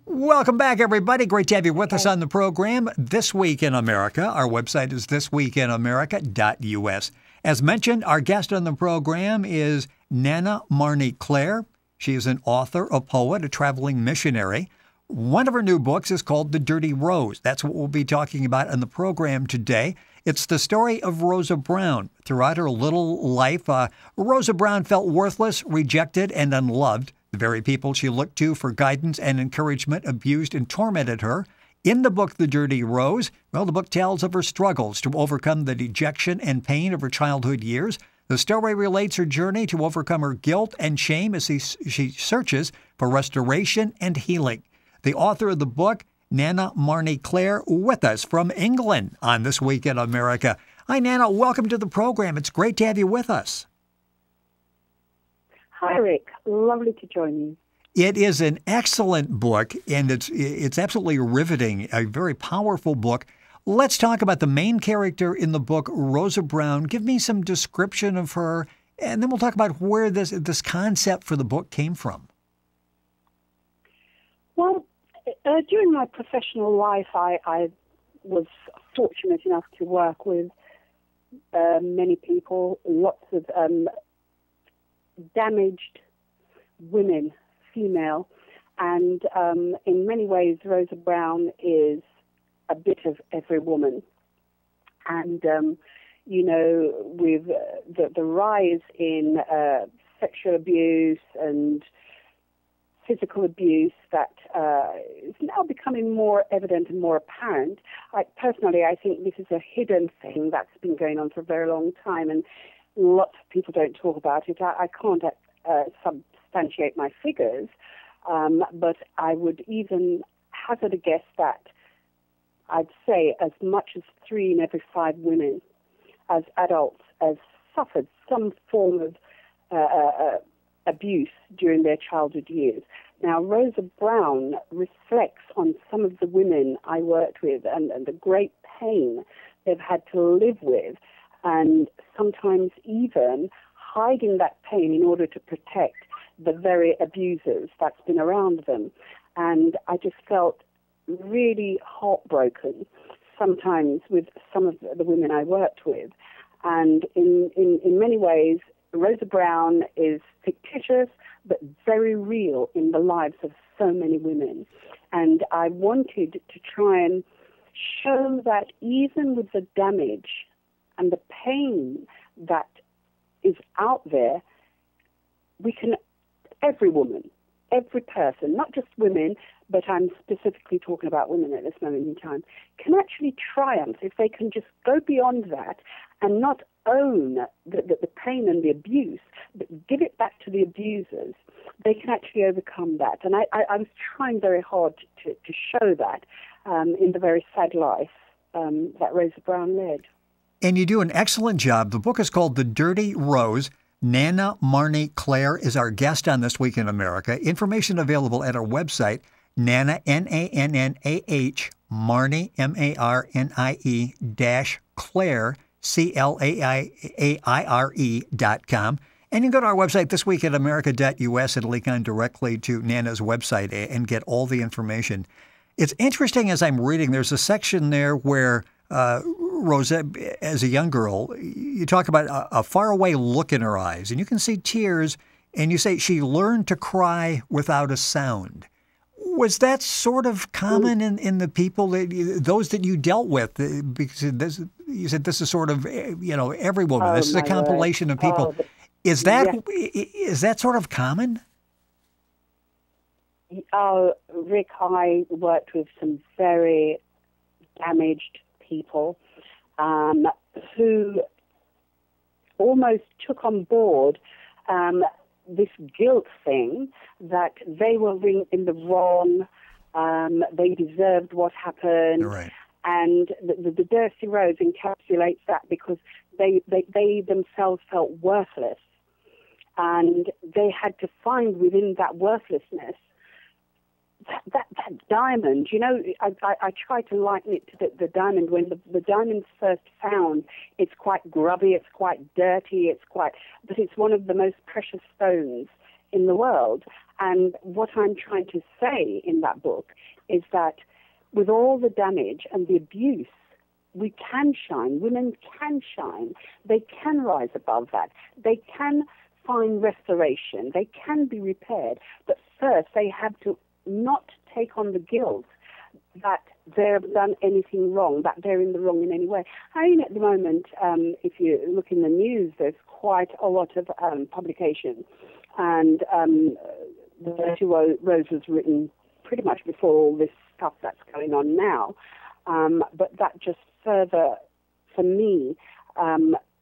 Welcome back, everybody. Great to have you with us on the program. This Week in America. Our website is thisweekinamerica.us. As mentioned, our guest on the program is Nannah Marnie-Claire. She is an author, a poet, a traveling missionary. One of her new books is called The Dirty Rose. That's what we'll be talking about on the program today. It's the story of Rhoza Brown. Throughout her little life, Rhoza Brown felt worthless, rejected, and unloved. The very people she looked to for guidance and encouragement abused and tormented her. In the book, The Dirty Rose, the book tells of her struggles to overcome the dejection and pain of her childhood years. The story relates her journey to overcome her guilt and shame as she searches for restoration and healing. The author of the book, Nannah Marnie-Claire, with us from England on This Week in America. Hi, Nannah. Welcome to the program. It's great to have you with us. Hi, Rick. Lovely to join you. It is an excellent book, and it's absolutely riveting, a very powerful book. Let's talk about the main character in the book, Rhoza Brown. Give me some description of her, and then we'll talk about where this concept for the book came from. Well, during my professional life, I was fortunate enough to work with many people, lots of damaged women, female, and in many ways Rhoza Brown is a bit of every woman. And with the rise in sexual abuse and physical abuse that is now becoming more evident and more apparent, I think this is a hidden thing that's been going on for a very long time, and lots of people don't talk about it. I can't substantiate my figures, but I would even hazard a guess that I'd say as much as 3 in every 5 women as adults has suffered some form of abuse during their childhood years. Now, Rhoza Brown reflects on some of the women I worked with and the great pain they've had to live with, and sometimes even hiding that pain in order to protect the very abusers that's been around them. And I just felt really heartbroken sometimes with some of the women I worked with. And in many ways, Rhoza Brown is fictitious but very real in the lives of so many women. And I wanted to try and show that even with the damage and the pain that is out there, every woman, every person, not just women, but I'm specifically talking about women at this moment in time, can actually triumph if they can just go beyond that and not own the pain and the abuse, but give it back to the abusers. They can actually overcome that. And I was trying very hard to show that in the very sad life that Rhoza Brown led. And you do an excellent job. The book is called The Dirty Rose. Nannah Marnie-Claire is our guest on This Week in America. Information available at our website, Nannah, N-A-N-N-A-H, Marnie, M-A-R-N-I-E, Claire, CLAIRE.com. And you can go to our website, thisweekinamerica.us, and link on directly to Nannah's website and get all the information. It's interesting as I'm reading, there's a section there where Rhoza, as a young girl, you talk about a faraway look in her eyes, and you can see tears, and you say she learned to cry without a sound. Was that sort of common in the people, those that you dealt with? Because you said this is sort of, every woman. This is a compilation of people. Is that sort of common? Rick, I worked with some very damaged people who almost took on board this guilt thing that they were in the wrong, they deserved what happened. Right. And the Dirty Rose encapsulates that because they themselves felt worthless. And they had to find within that worthlessness that diamond. I try to liken it to the diamond. When the diamond's first found, it's quite grubby, it's quite dirty, but it's one of the most precious stones in the world. And what I'm trying to say in that book is that with all the damage and the abuse, we can shine. Women can shine. They can rise above that. They can find restoration. They can be repaired. But first, they have to not take on the guilt that they've done anything wrong, that they're in the wrong in any way. I mean, at the moment, if you look in the news, there's quite a lot of publication. And the Dirty Rose was written pretty much before all this stuff that's going on now. But that just further, for me,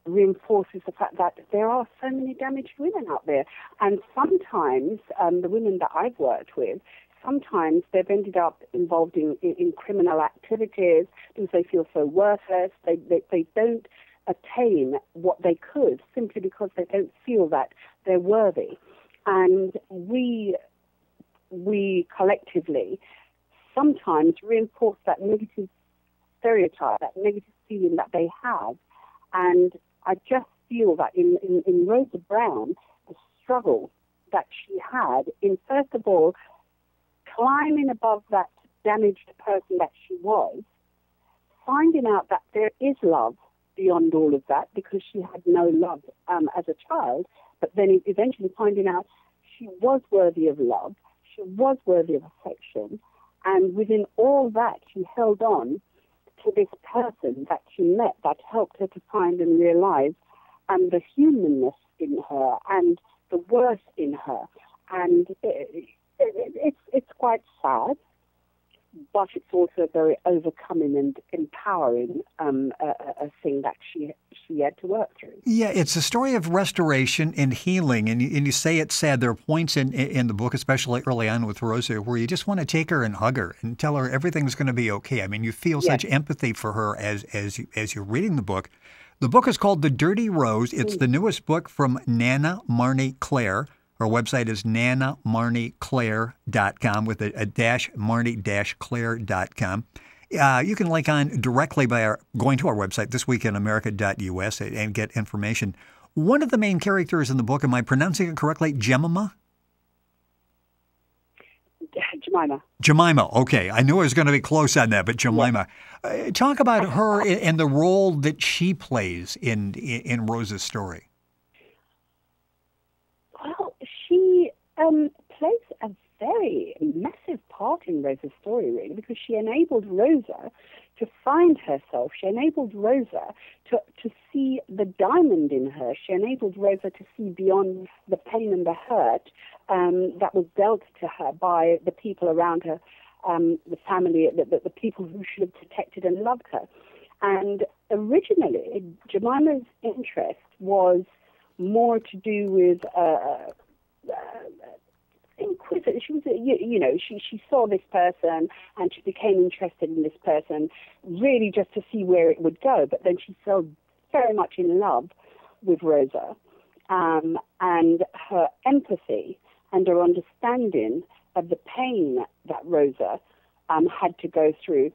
reinforces the fact that there are so many damaged women out there. And sometimes the women that I've worked with, sometimes they've ended up involved in criminal activities because they feel so worthless. They don't attain what they could simply because they don't feel that they're worthy. And we collectively sometimes reinforce that negative stereotype, that negative feeling that they have. And I just feel that in Rhoza Brown, the struggle that she had in, first of all, climbing above that damaged person that she was, finding out that there is love beyond all of that because she had no love as a child, but then eventually finding out she was worthy of love, she was worthy of affection, and within all that she held on to this person that she met that helped her to find and realize the humanness in her and the worth in her. And it's quite sad, but it's also very overcoming and empowering a thing that she had to work through. Yeah, it's a story of restoration and healing, and you say it's sad. There are points in the book, especially early on with Rhoza, where you just want to take her and hug her and tell her everything's going to be okay. I mean, you feel such empathy for her as you're reading the book. The book is called The Dirty Rose. It's the newest book from Nannah Marnie-Claire. Her website is nannahmarnieclaire.com with a dash, marnie-claire.com. You can link on directly by going to our website, thisweekinamerica.us, and get information. One of the main characters in the book, am I pronouncing it correctly, Jemima? Jemima, okay. I knew I was going to be close on that, but Jemima. Yeah. Talk about her and the role that she plays in Rhoza's story. She plays a very massive part in Rhoza's story, really, because she enabled Rhoza to find herself. She enabled Rhoza to see the diamond in her. She enabled Rhoza to see beyond the pain and the hurt that was dealt to her by the people around her, the family, the people who should have protected and loved her. And originally, Jemima's interest was more to do with inquisitive. She was, she saw this person and she became interested in this person, really just to see where it would go. But then she fell very much in love with Rhoza, and her empathy and her understanding of the pain that Rhoza had to go through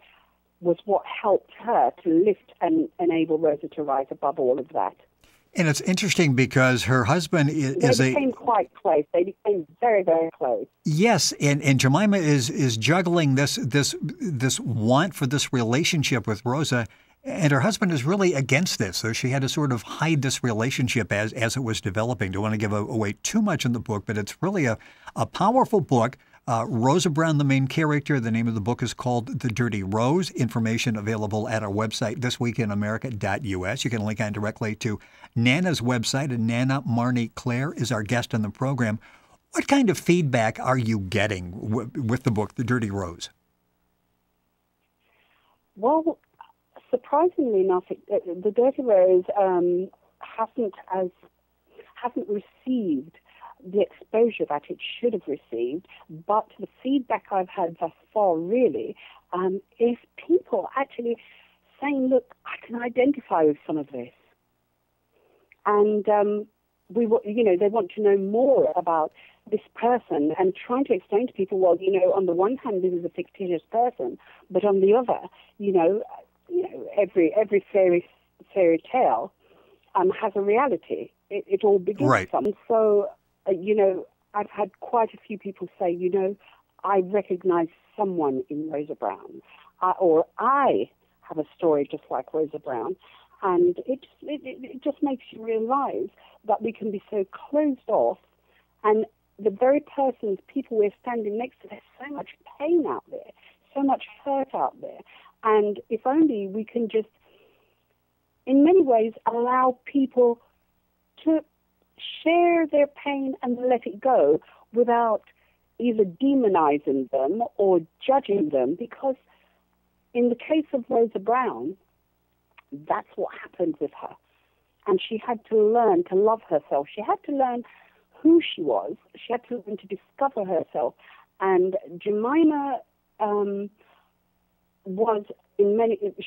was what helped her to lift and enable Rhoza to rise above all of that. And it's interesting because her husband They became quite close. They became very, very close. Yes, and Jemima is juggling this want for this relationship with Rhoza, and her husband is really against this. So she had to sort of hide this relationship as it was developing. Don't want to give away too much in the book, but it's really a powerful book. Rhoza Brown, the main character. The name of the book is called The Dirty Rose. Information available at our website, thisweekinamerica.us. You can link on directly to Nannah's website, and Nannah Marnie-Claire is our guest on the program. What kind of feedback are you getting with the book, The Dirty Rose? Well, surprisingly enough, The Dirty Rose hasn't received the exposure that it should have received, but the feedback I've had thus far really is people actually saying, look, I can identify with some of this. And they want to know more about this person and trying to explain to people, well, on the one hand, this is a fictitious person, but on the other, every fairy tale has a reality. It all begins with something. So, I've had quite a few people say, I recognize someone in Rhoza Brown, or I have a story just like Rhoza Brown. And it just makes you realize that we can be so closed off, and the very people we're standing next to, there's so much pain out there, so much hurt out there. And if only we can just, in many ways, allow people to share their pain and let it go without either demonizing them or judging them. Because in the case of Rhoza Brown, that's what happened with her. And she had to learn to love herself. She had to learn who she was. She had to learn to discover herself. And Jemima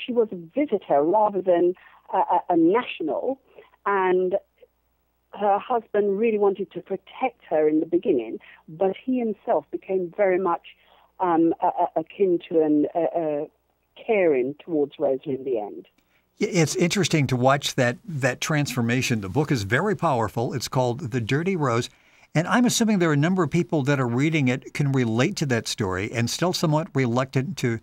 she was a visitor rather than a national. And her husband really wanted to protect her in the beginning, but he himself became very much akin to and caring towards Rhoza in the end. It's interesting to watch that transformation. The book is very powerful. It's called The Dirty Rose. And I'm assuming there are a number of people that are reading it can relate to that story and still somewhat reluctant to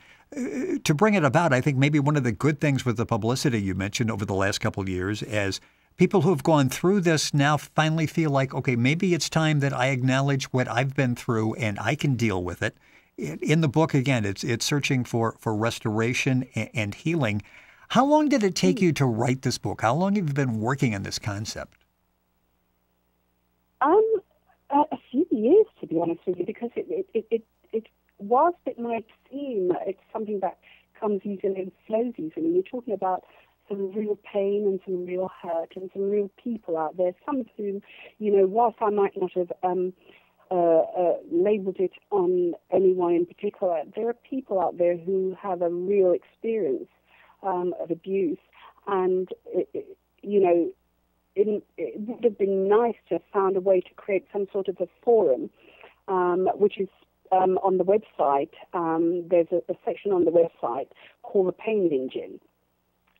bring it about. I think maybe one of the good things with the publicity you mentioned over the last couple of years, as people who have gone through this now finally feel like, okay, maybe it's time that I acknowledge what I've been through and I can deal with it. In the book, again, it's searching for restoration and healing. How long did it take you to write this book? How long have you been working on this concept? A few years, to be honest with you, because whilst it might seem it's something that comes easily and flows easily, you're talking about some real pain and some real hurt and some real people out there, some of whom, whilst I might not have labeled it on anyone in particular, there are people out there who have a real experience of abuse, and it would have been nice to have found a way to create some sort of a forum, which is on the website. There's a section on the website called the Pain Engine.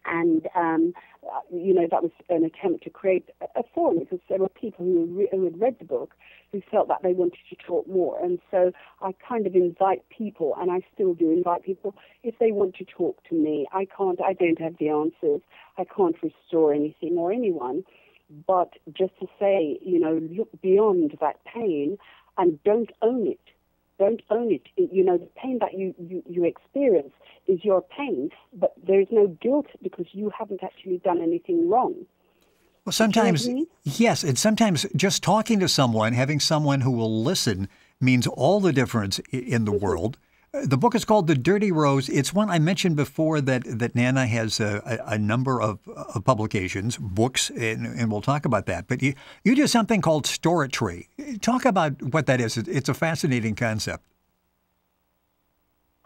And, that was an attempt to create a forum because there were people who had read the book who felt that they wanted to talk more. And so I kind of invite people, and I still do invite people, if they want to talk to me. I don't have the answers. I can't restore anything or anyone. But just to say, look beyond that pain and don't own it. Don't own it. The pain that you experience is your pain, but there's no guilt because you haven't actually done anything wrong. Well, sometimes, yes, and sometimes just talking to someone, having someone who will listen means all the difference in the world. The book is called The Dirty Rose. It's one I mentioned before that Nannah has a number of publications, books, and we'll talk about that. But you do something called Storitry. Talk about what that is. It's a fascinating concept.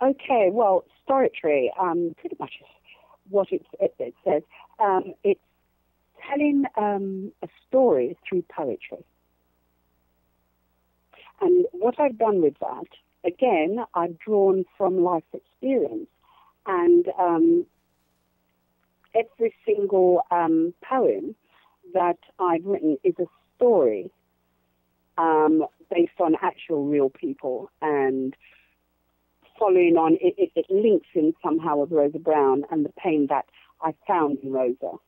Okay, well, Storitry, pretty much what it says. It's telling a story through poetry. And what I've done with that, again, I've drawn from life experience, and every single poem that I've written is a story based on actual real people, and following on, it links in somehow with Rhoza Brown and the pain that I found in Rhoza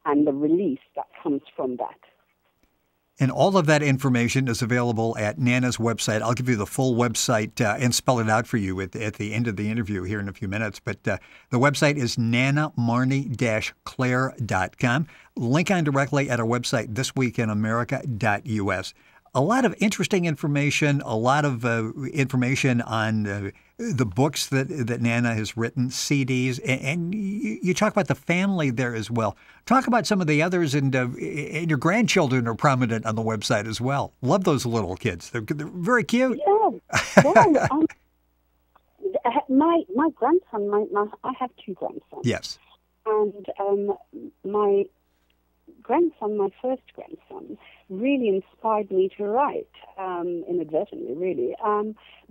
and the release that comes from that. And all of that information is available at Nannah's website. I'll give you the full website and spell it out for you at the end of the interview here in a few minutes. But the website is nannahmarnie-claire.com. Link on directly at our website, thisweekinamerica.us. A lot of interesting information, a lot of information on the books that Nannah has written, CDs, and you talk about the family there as well. Talk about some of the others, and your grandchildren are prominent on the website as well. Love those little kids. They're very cute. Yeah. Well, my grandson, I have two grandsons. Yes. And my grandson, my first grandson, really inspired me to write, inadvertently, really,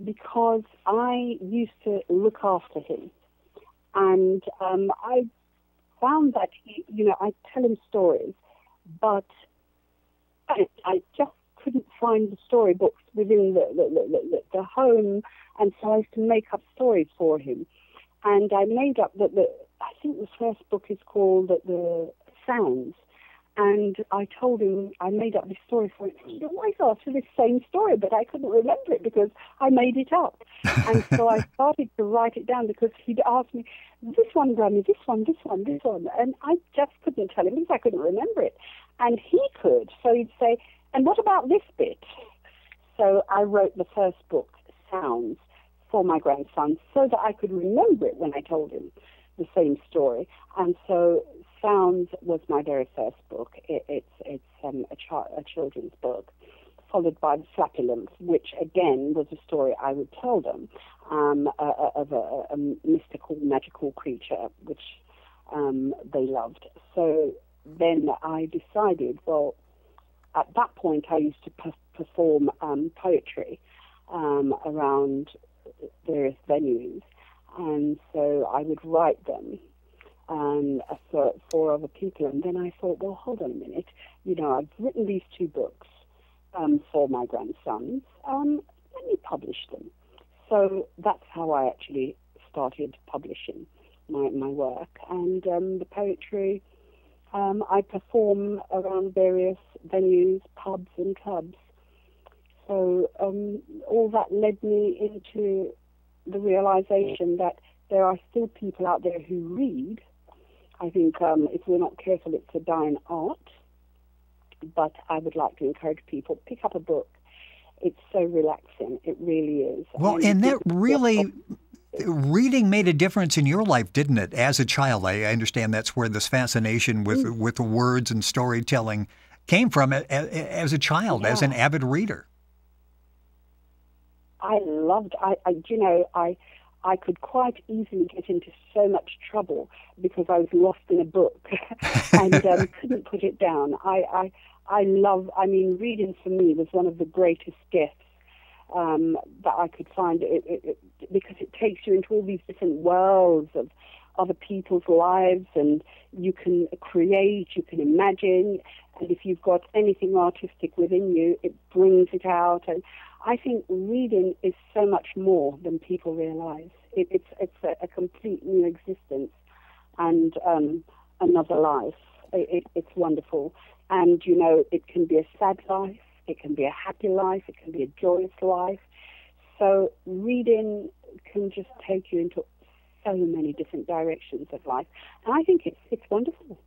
because I used to look after him. And I found that, I tell him stories, but I just couldn't find the storybooks within the home, and so I used to make up stories for him. And I made up I think the first book is called The Sounds. And I told him, I made up this story for him. He always asked for this same story, but I couldn't remember it because I made it up. And so I started to write it down because he'd ask me, this one, Granny, this one. And I just couldn't tell him because I couldn't remember it. And he could. So he'd say, and what about this bit? So I wrote the first book, Sounds, for my grandson so that I could remember it when I told him the same story. And so Sounds was my very first book. It's a children's book, followed by The Flappy-Lymph, which again was a story I would tell them of a mystical, magical creature which they loved. So then I decided, well, at that point I used to perform poetry around various venues, and so I would write them for other people. And then I thought, well, hold on a minute. I've written these 2 books for my grandsons. Let me publish them. So that's how I actually started publishing my work. And the poetry, I perform around various venues, pubs and clubs. So all that led me into the realization that there are still people out there who read. I think if we're not careful, it's a dying art. But I would like to encourage people, pick up a book. It's so relaxing. It really is. Well, and that really, reading made a difference in your life, didn't it? As a child, I understand that's where this fascination with the words and storytelling came from as a child, as an avid reader. I loved, I could quite easily get into so much trouble because I was lost in a book and couldn't put it down. Reading for me was one of the greatest gifts that I could find, because it takes you into all these different worlds of other people's lives, and you can create, you can imagine, and if you've got anything artistic within you, it brings it out. And I think reading is so much more than people realize. It's a complete new existence and another life. It's wonderful. And, it can be a sad life, it can be a happy life, it can be a joyous life. So reading can just take you into so many different directions of life. And I think it's wonderful.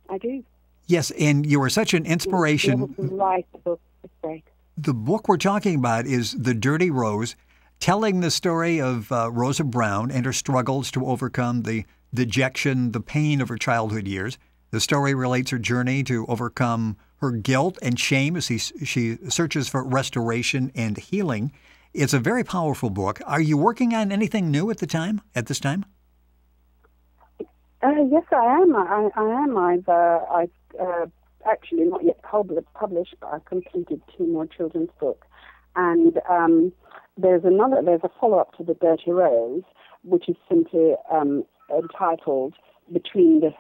I do. Yes, and you are such an inspiration. To be able to write a book is great. The book we're talking about is The Dirty Rose, telling the story of Rhoza Brown and her struggles to overcome the dejection, the pain of her childhood years. The story relates her journey to overcome her guilt and shame as she searches for restoration and healing. It's a very powerful book. Are you working on anything new at this time? Yes, I am. I am. I've actually not yet published, but I've completed 2 more children's books. And there's a follow-up to The Dirty Rose, which is simply entitled Between the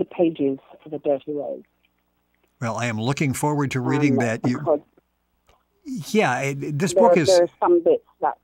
Pages of The Dirty Rose. Well, I am looking forward to reading that. This book is... There are some bits that...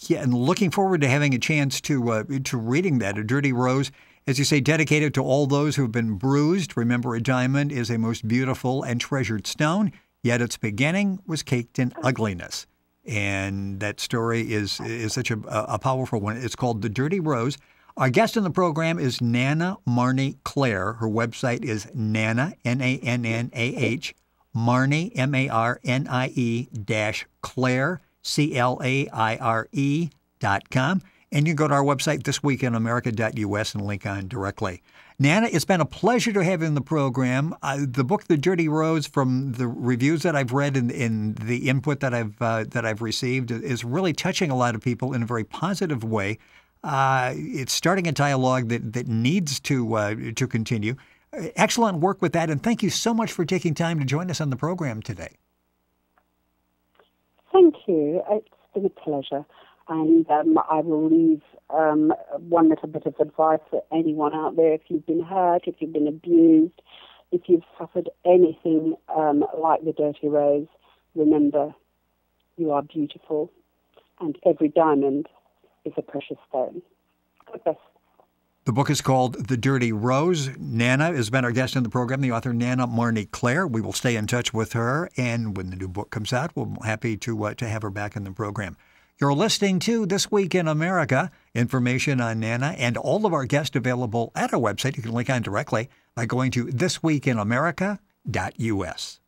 Yeah, and looking forward to having a chance to reading that. A Dirty Rose, as you say, dedicated to all those who have been bruised. Remember, a diamond is a most beautiful and treasured stone, yet its beginning was caked in ugliness. And that story is such a powerful one. It's called The Dirty Rose. Our guest in the program is Nannah Marnie-Claire. Her website is Nannah, N-A-N-N-A-H, Marnie, M-A-R-N-I-E-Claire, CLAIRE.com. And you can go to our website, thisweekinamerica.us, and link on directly. Nannah, it's been a pleasure to have you in the program. The book, The Dirty Rose, from the reviews that I've read and the input that I've received, is really touching a lot of people in a very positive way. It's starting a dialogue that needs to continue. Excellent work with that, and thank you so much for taking time to join us on the program today. Thank you. It's been a pleasure. And I will leave one little bit of advice for anyone out there. If you've been hurt, if you've been abused, if you've suffered anything like the dirty rose, remember you are beautiful, and every diamond is a precious stone. God bless. The book is called The Dirty Rose. Nannah has been our guest in the program, the author Nannah Marnie-Claire. We will stay in touch with her, and when the new book comes out, we'll be happy to have her back in the program. You're listening to This Week in America. Information on Nannah and all of our guests available at our website. You can link on directly by going to thisweekinamerica.us.